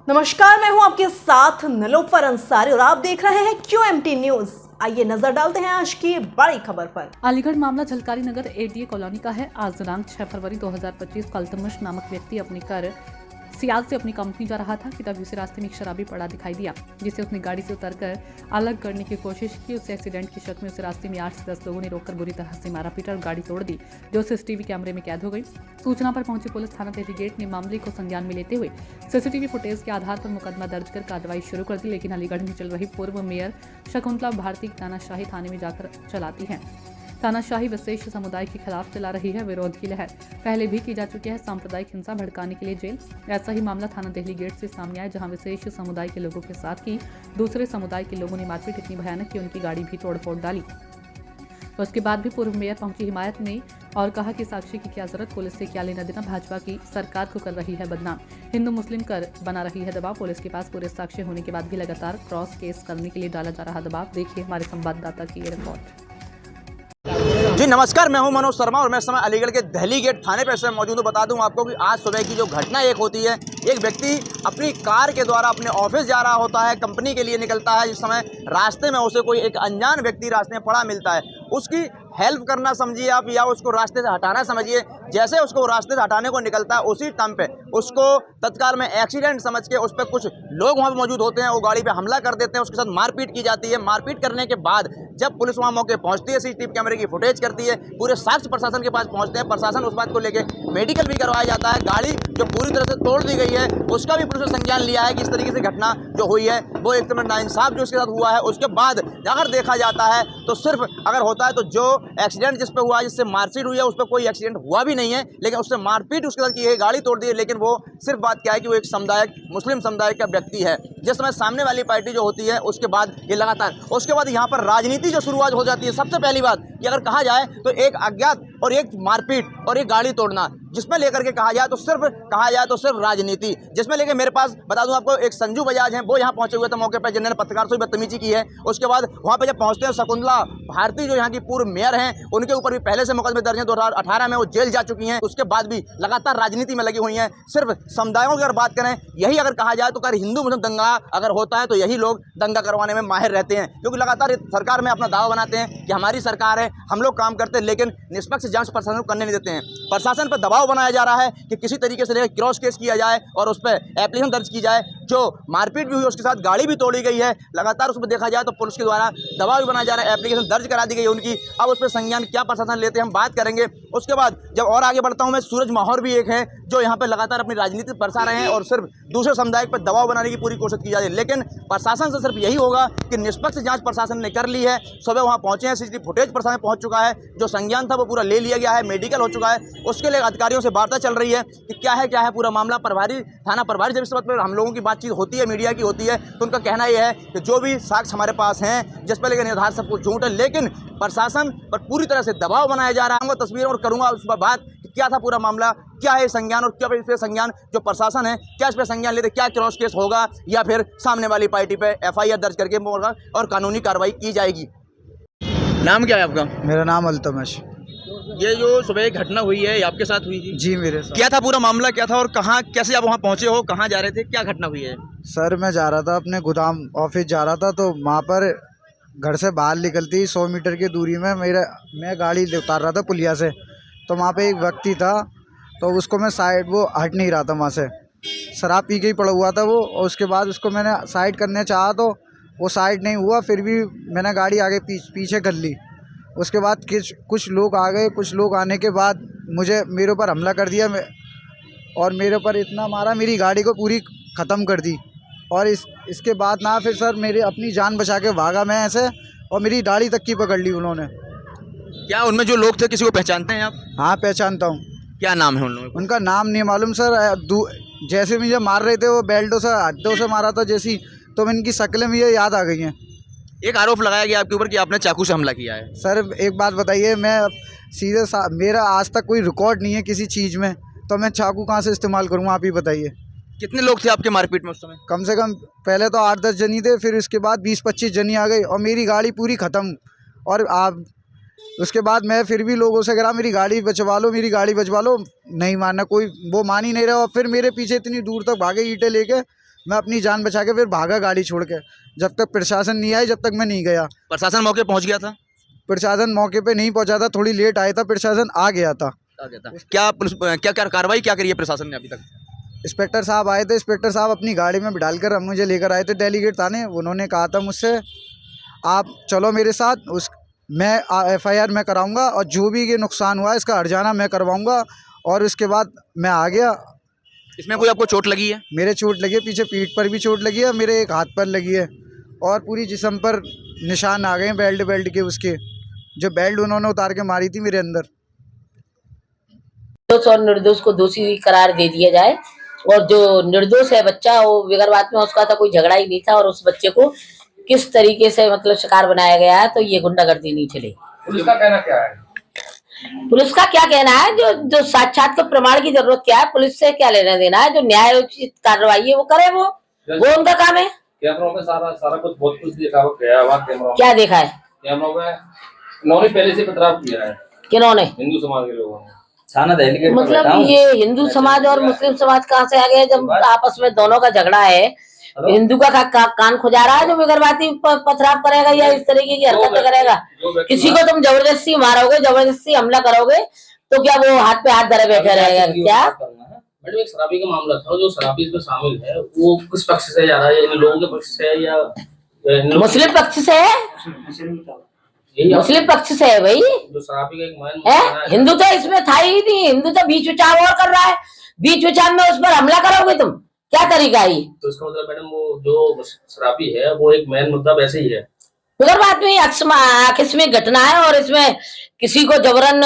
नमस्कार, मैं हूं आपके साथ निलोफर अंसारी और आप देख रहे हैं QMT न्यूज। आइए नजर डालते हैं आज की बड़ी खबर पर। अलीगढ़ मामला झलकारी नगर ADA कॉलोनी का है। आज दिनांक 6 फरवरी 2025 को अल्तमश नामक व्यक्ति अपने घर सियाल से अपनी कंपनी जा रहा था कि तभी उसे रास्ते में एक शराबी पड़ा दिखाई दिया, जिसे उसने गाड़ी से उतरकर अलग करने की कोशिश की। उसे एक्सीडेंट की शक में उसे रास्ते में 8 से 10 लोगों ने रोककर बुरी तरह से मारा पीटा और गाड़ी तोड़ दी, जो CCTV कैमरे में कैद हो गई। सूचना पर पहुंची पुलिस थाना डेलीगेट ने मामले को संज्ञान में लेते हुए CCTV फुटेज के आधार पर मुकदमा दर्ज कर कार्रवाई शुरू कर दी। लेकिन अलीगढ़ में चल रही पूर्व मेयर शकुंतला भारती तानाशाही थाने में जाकर चलाती है। तानाशाही विशेष समुदाय के खिलाफ चला रही है विरोध की लहर। पहले भी की जा चुकी है सांप्रदायिक हिंसा भड़काने के लिए जेल। ऐसा ही मामला थाना दिल्ली गेट से सामने आया, जहां विशेष समुदाय के लोगों के साथ ही दूसरे समुदाय के लोगों ने मारपीट इतनी भयानक कि उनकी गाड़ी भी तोड़फोड़ डाली। उसके बाद भी पूर्व मेयर पहुंची हिमायत में और कहा कि साक्षी की क्या जरूरत, पुलिस से क्या लेना देना, भाजपा की सरकार को कर रही है बदनाम, हिंदू मुस्लिम कर बना रही है दबाव। पुलिस के पास पूरे साक्ष्य होने के बाद भी लगातार क्रॉस केस करने के लिए डाला जा रहा दबाव। देखिए हमारे संवाददाता की ये रिपोर्ट। जी नमस्कार, मैं हूं मनोज शर्मा और मैं इस समय अलीगढ़ के दिल्ली गेट थाने पर से मौजूद हूं। बता दूं आपको कि आज सुबह की जो घटना एक होती है, एक व्यक्ति अपनी कार के द्वारा अपने ऑफिस जा रहा होता है, कंपनी के लिए निकलता है। जिस समय रास्ते में उसे कोई एक अनजान व्यक्ति रास्ते में पड़ा मिलता है, उसकी हेल्प करना समझिए आप या उसको रास्ते से हटाना समझिए। जैसे उसको रास्ते से हटाने को निकलता है, उसी टाइम पे उसको तत्काल में एक्सीडेंट समझ के उस पर कुछ लोग वहाँ पे मौजूद होते हैं, वो गाड़ी पे हमला कर देते हैं, उसके साथ मारपीट की जाती है। मारपीट करने के बाद जब पुलिस वहाँ मौके पहुँचती है, CCTV कैमरे की फुटेज करती है, पूरे साक्ष्य प्रशासन के पास पहुँचते हैं। प्रशासन उस बात को लेकर मेडिकल भी करवाया जाता है। गाड़ी जो पूरी तरह से तोड़ दी गई है, उसका भी पुलिस ने संज्ञान लिया है कि इस तरीके से घटना जो हुई है वो एकदम नाइंसाफ जो उसके साथ हुआ है। उसके बाद अगर देखा जाता है तो सिर्फ अगर होता है तो जो एक्सीडेंट जिस पे हुआ, जिससे मारपीट हुई है, उस पर कोई एक्सीडेंट हुआ भी नहीं है, लेकिन उससे मारपीट उसके साथ की है, गाड़ी तोड़ दी है। लेकिन वो सिर्फ बात क्या है कि वो एक समुदाय, मुस्लिम समुदाय का व्यक्ति है। जिस समय सामने वाली पार्टी जो होती है, उसके बाद ये लगातार उसके बाद यहाँ पर राजनीति जो शुरुआत हो जाती है। सबसे पहली बात कि अगर कहा जाए तो एक अज्ञात और एक मारपीट और एक गाड़ी तोड़ना, जिसमें लेकर के कहा जाए तो सिर्फ राजनीति। जिसमें लेकर मेरे पास बता दूं आपको एक संजू बजाज हैं, वो यहाँ पहुंचे हुए थे मौके पर, जिन्होंने पत्रकार से बदतमीजी की है। उसके बाद वहाँ पे जब पहुंचते हैं, शकुंतला भारती जो यहाँ की पूर्व मेयर हैं, उनके ऊपर भी पहले से मुकदमे दर्ज हैं। 2018 में वो जेल जा चुकी हैं। उसके बाद भी लगातार राजनीति में लगी हुई हैं। सिर्फ समुदायों की अगर बात करें, यही अगर कहा जाए तो अगर हिंदू मुस्लिम दंगा अगर होता है तो यही लोग दंगा करवाने में माहिर रहते हैं, क्योंकि लगातार सरकार में अपना दावा बनाते हैं कि हमारी सरकार है, हम लोग काम करते हैं, लेकिन निष्पक्ष जांच प्रशासन को करने नहीं देते हैं। प्रशासन पर दबाव बनाया जा रहा है कि किसी तरीके से क्रॉस केस किया जाए और उस पर एप्लीकेशन दर्ज की जाए। जो मारपीट भी हुई, उसके साथ गाड़ी भी तोड़ी गई है, लगातार उस पर देखा जाए तो पुलिस के द्वारा दबाव भी बनाया जा रहा है, एप्लीकेशन दर्ज करा दी गई है उनकी। अब उस पर संज्ञान क्या प्रशासन लेते हैं हम बात करेंगे। उसके बाद जब और आगे बढ़ता हूं मैं, सूरज माहौर भी एक है जो यहाँ पर लगातार अपनी राजनीति बरसा रहे हैं और सिर्फ दूसरे समुदाय पर दबाव बनाने की पूरी कोशिश की जा रही है। लेकिन प्रशासन से सिर्फ यही होगा कि निष्पक्ष जांच प्रशासन ने कर ली है। सुबह वहाँ पहुंचे हैं, CCTV फुटेज प्रशासन पहुंच चुका है, जो संज्ञान था वो पूरा ले लिया गया है, मेडिकल हो चुका है। उसके लिए अधिकारियों से वार्ता चल रही है कि क्या है पूरा मामला। थाना प्रभारी जब इस बात पर हम लोगों की बातचीत होती है, मीडिया की होती है, तो उनका कहना यह है कि जो भी साक्ष्य हमारे पास हैं, जिस पर लेकर निर्धार सब कुछ झूठ है, लेकिन प्रशासन पर पूरी तरह से दबाव बनाया जा रहा है। तस्वीरें और करूंगा उस पर बात कि क्या था पूरा मामला, क्या है संज्ञान और क्या इस पर संज्ञान जो प्रशासन है, क्या इस पर संज्ञान लेते, क्या क्रॉस केस होगा या फिर सामने वाली पार्टी पे FIR दर्ज करके और कानूनी कार्रवाई की जाएगी। नाम क्या है आपका? मेरा नाम अल्तमश। ये जो सुबह एक घटना हुई है, आपके साथ हुई थी? जी मेरे साथ। क्या था पूरा मामला, क्या था और कहाँ कैसे आप वहाँ पहुँचे हो, कहाँ जा रहे थे, क्या घटना हुई है? सर मैं जा रहा था अपने गोदाम ऑफिस जा रहा था, तो वहाँ पर घर से बाहर निकलती 100 मीटर की दूरी में मैं गाड़ी उतार रहा था पुलिया से। तो वहाँ पे एक व्यक्ति था, तो उसको मैं साइड, वो हट नहीं रहा था वहाँ से, शराब पी के ही पड़ा हुआ था वो। और उसके बाद उसको मैंने साइड करने चाहा तो वो साइड नहीं हुआ, फिर भी मैंने गाड़ी आगे पीछे कर ली। उसके बाद कुछ लोग आ गए, कुछ लोग आने के बाद मेरे ऊपर हमला कर दिया और मेरे ऊपर इतना मारा, मेरी गाड़ी को पूरी ख़त्म कर दी। और इसके बाद ना फिर सर मेरी अपनी जान बचा के भागा मैं ऐसे, और मेरी दाढ़ी तक की पकड़ ली उन्होंने। क्या उनमें जो लोग थे किसी को पहचानते हैं आप? हाँ पहचानता हूँ। क्या नाम है उन लोगों का? उनका नाम नहीं मालूम सर। जैसे मुझे मार रहे थे वो बेल्टों से हड्डों से मारा था जैसी, तो इनकी शक्लें मुझे याद आ गई हैं। एक आरोप लगाया गया आपके ऊपर कि आपने चाकू से हमला किया है। सर एक बात बताइए, मैं सीधे मेरा आज तक कोई रिकॉर्ड नहीं है किसी चीज़ में, तो मैं चाकू कहाँ से इस्तेमाल करूँ, आप ही बताइए। कितने लोग थे आपके मारपीट में उस समय? कम से कम पहले तो 8-10 जनी थे, फिर उसके बाद 20-25 जनी आ गई और मेरी गाड़ी पूरी ख़त्म। और आप उसके बाद मैं फिर भी लोगों से कहा मेरी गाड़ी बचवा लो, मेरी गाड़ी बचवा लो, नहीं मानना, कोई वो मान ही नहीं रहा। और फिर मेरे पीछे इतनी दूर तक भागे ईंटें लेके, मैं अपनी जान बचा के फिर भागा गाड़ी छोड़ के, जब तक प्रशासन नहीं आई जब तक मैं नहीं गया। प्रशासन मौके पहुंच गया था? प्रशासन मौके पे नहीं पहुंचा था, थोड़ी लेट आया था, प्रशासन आ गया था। क्या पुलिस क्या क्या कार्रवाई क्या करी है प्रशासन ने अभी तक? इंस्पेक्टर साहब आए थे, इंस्पेक्टर साहब अपनी गाड़ी में बिठालकर मुझे लेकर आए थे दिल्ली गेट थाने। उन्होंने कहा था मुझसे, आप चलो मेरे साथ, मैं FIR मैं कराऊंगा और जो भी ये नुकसान हुआ है इसका हर्जाना मैं करवाऊंगा। और उसके बाद मैं आ गया। इसमें कोई आपको चोट लगी है? मेरे चोट लगी है, पीछे पीठ पर भी चोट लगी है, मेरे एक हाथ पर लगी है और पूरी जिस्म पर निशान आ गए हैं बेल्ट के, उसके जो बेल्ट उन्होंने उतार के मारी थी मेरे अंदर। निर्दोष और निर्दोष को दोषी करार दे दिया जाए, और जो निर्दोष है बच्चा, वो बगैर बात में उसका था, कोई झगड़ा ही नहीं था, और उस बच्चे को किस तरीके से मतलब शिकार बनाया गया है, तो ये गुंडागर्दी नहीं चलेगी। पुलिस का कहना क्या है? पुलिस का क्या कहना है, जो साक्षात के प्रमाण की जरूरत क्या है, पुलिस से क्या लेना देना है, जो न्यायोचित कार्रवाई है वो करे, वो उनका काम है। कैमरों में सारा कुछ बहुत कुछ देखा गया हुआ। कैमरों क्या देखा है? कैमरों में इन्होंने पहले से पथराव किया है, किन्होंने? हिंदू समाज के लोगों ने। मतलब ये हिंदू समाज और मुस्लिम समाज कहाँ से आ गए, जब आपस में दोनों का झगड़ा है। हिंदू का कान खुजा रहा है जो बेगरबाती पथराव करेगा या इस तरीके की हरकत करेगा। किसी को तुम जबरदस्ती मारोगे, जबरदस्ती हमला करोगे, तो क्या वो हाथ पे हाथ धरे बैठे रहेगा क्या? मैडम, एक शराबी का मामला था, जो शराबी इसमें शामिल है वो किस पक्ष से जा रहा है? इन लोगों के पक्ष से है या मुस्लिम पक्ष से है? मुस्लिम पक्ष से है भाई। जो शराबी का एक मैन है, हिंदू तो इसमें था ही नहीं। हिंदू तो बीच विचार और कर रहा है, बीच विचार में उस पर हमला करोगे तुम, क्या तरीका है? तो इसका मतलब मैडम वो जो शराबी है वो एक मैन मुद्दा वैसे ही है। मगर बात में आकस्मिक घटना है, और इसमें किसी को जबरन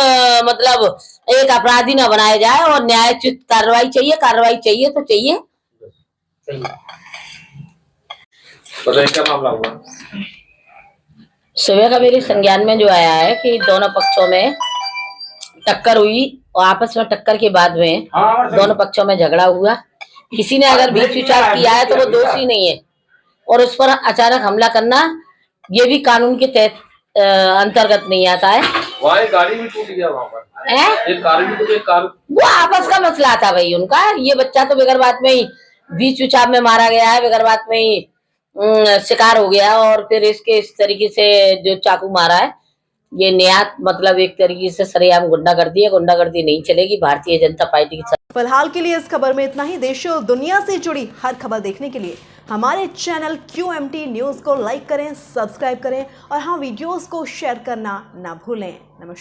मतलब एक अपराधी न बनाया जाए, और न्यायोचित कार्रवाई चाहिए। कार्रवाई चाहिए तो चाहिए। बताइए क्या मामला हुआ? सुबह का मेरे संज्ञान में जो आया है कि दोनों पक्षों में टक्कर हुई, और आपस में टक्कर के बाद में दोनों पक्षों में झगड़ा हुआ। किसी ने अगर बीच विचार किया है तो वो दोषी नहीं है, और उस पर अचानक हमला करना ये भी कानून के तहत अंतर्गत नहीं आता है। वहाँ एक गाड़ी भी टूट गया, वहाँ पर एक कार भी टूटी, एक कार। वो आपस का मसला था भाई उनका। ये बच्चा तो बगैर बात में ही बीच विचार में मारा गया है, बगैर बात में ही शिकार हो गया, और फिर इसके इस तरीके से जो चाकू मारा है, ये नियत मतलब एक तरीके से सरेआम गुंडागर्दी है। गुंडागर्दी नहीं चलेगी भारतीय जनता पार्टी की। फिलहाल के लिए इस खबर में इतना ही। देश और दुनिया से जुड़ी हर खबर देखने के लिए हमारे चैनल QMT न्यूज़ को लाइक करें, सब्सक्राइब करें, और हाँ, वीडियोस को शेयर करना ना भूलें। नमस्कार।